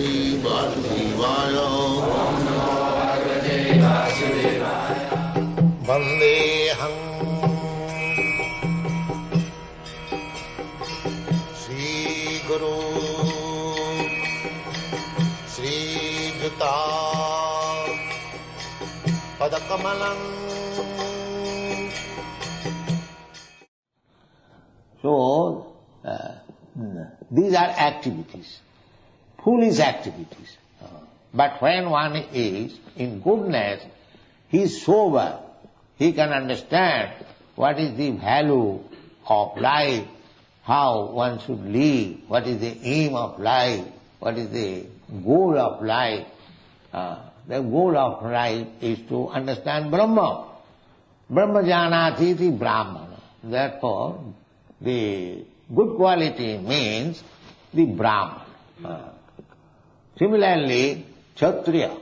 Parvati Vasudevaya. Vandeham Sri Guru Sri Juta Padakamalam. So, these are activities, foolish activities. But when one is in goodness, he is sober, he can understand what is the value of life, how one should live, what is the aim of life, what is the goal of life. The goal of life is to understand Brahma. Brahma janati iti Brahmana. Therefore, the good quality means the Brahman. Similarly, Kshatriya,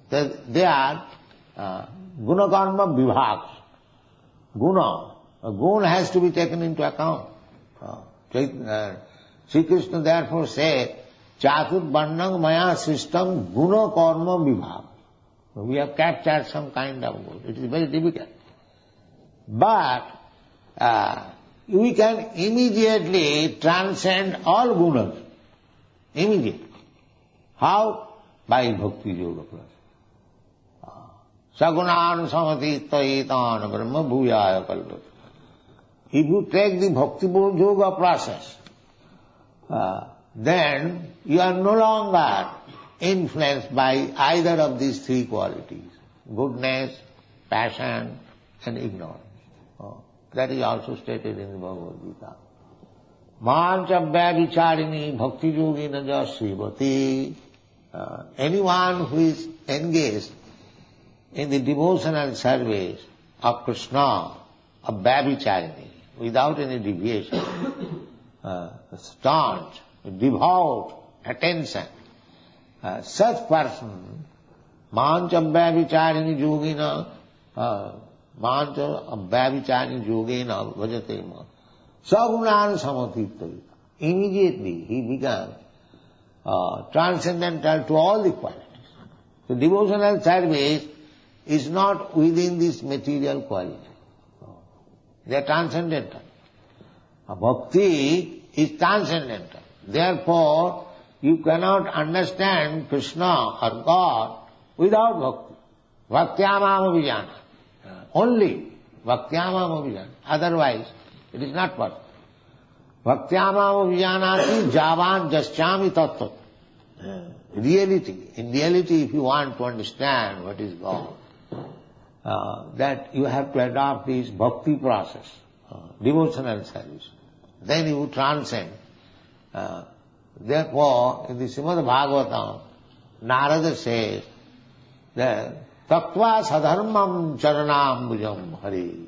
they are guna karma vibhags. Guna. A guna has to be taken into account. Sri Krishna therefore said, Chatur Varnang Maya Sistam Guna Karma Vibhag. We have captured some kind of good. It is very difficult. But we can immediately transcend all gunas. Immediately. How? By Bhakti Yoga process. Sagunan samati taitan brahma bhuyaya kalpati. If you take the Bhakti Yoga process, then you are no longer influenced by either of these three qualities, goodness, passion and ignorance. That is also stated in the Bhagavad Gita. Mancha vicharini bhakti yogina jasrivati. Anyone who is engaged in the devotional service of Krishna, of Vyavicharini, without any deviation, staunch, devout attention, such person, mancha vyavicharini yogina, mancha vyavicharini yogena bhajate ma, sagunan samatitayita. Immediately he becomes transcendental to all the qualities. So devotional service is not within this material quality. They are transcendental. Bhakti is transcendental. Therefore, you cannot understand Krishna or God without bhakti. Bhaktyamam vijana. Only bhaktyamam vijana. Otherwise, it is not possible. Bhaktyamam vijanati javan jasyami tattva. Reality. In reality, if you want to understand what is God, that you have to adopt this bhakti process, devotional service. Then you transcend. Therefore, in the Srimad Bhagavatam, Narada says that tattva sadharmam charanambujam hari.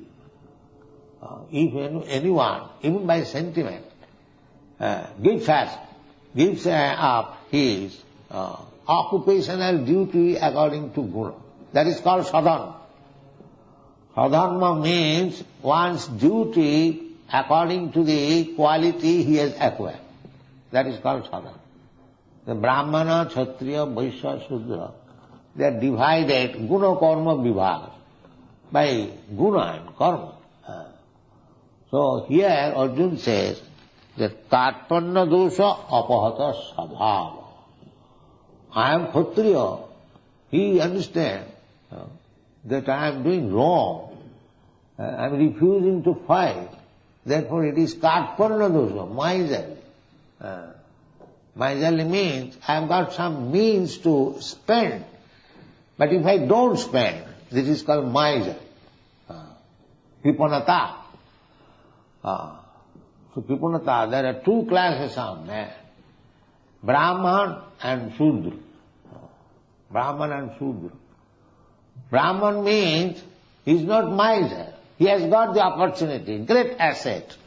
If anyone, even by sentiment, gives up his occupational duty according to guna, that is called sadharma. Sadharma means one's duty according to the quality he has acquired. That is called sadhana. The Brahmana, Kshatriya, Vaishya, Shudra, they are divided guna karma vibhaga by guna and karma. So here Arjuna says that tatpanna dosha apahata sabhava. I am Kshatriya. He understands that I am doing wrong. I am refusing to fight. Therefore it is tatpanna dosha, miserly. Miserly means I have got some means to spend, but if I don't spend, this is called miser. Kripanata. So Kripanata, there are two classes of men, Brahman and Shudra. Brahman and Shudra. Brahman means he is not miser. He has got the opportunity, great asset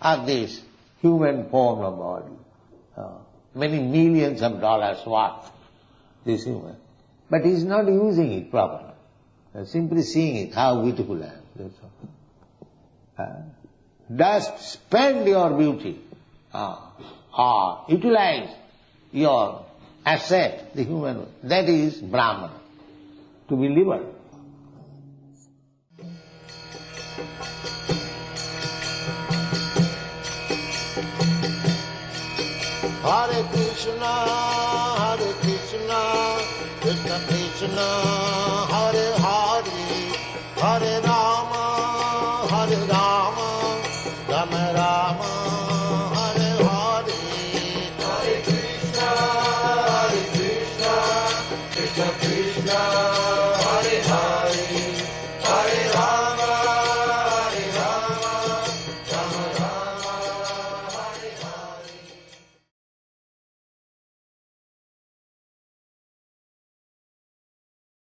of this human form of body. Many millions of dollars worth, this human. But he is not using it properly. Simply seeing it, how beautiful I am. That's all. Just spend your beauty, or utilize your asset, the human, that is Brahmana, to be liberal. Hare Krishna, Krishna Krishna, Hare Hare, Hare Rama, Rama Rama.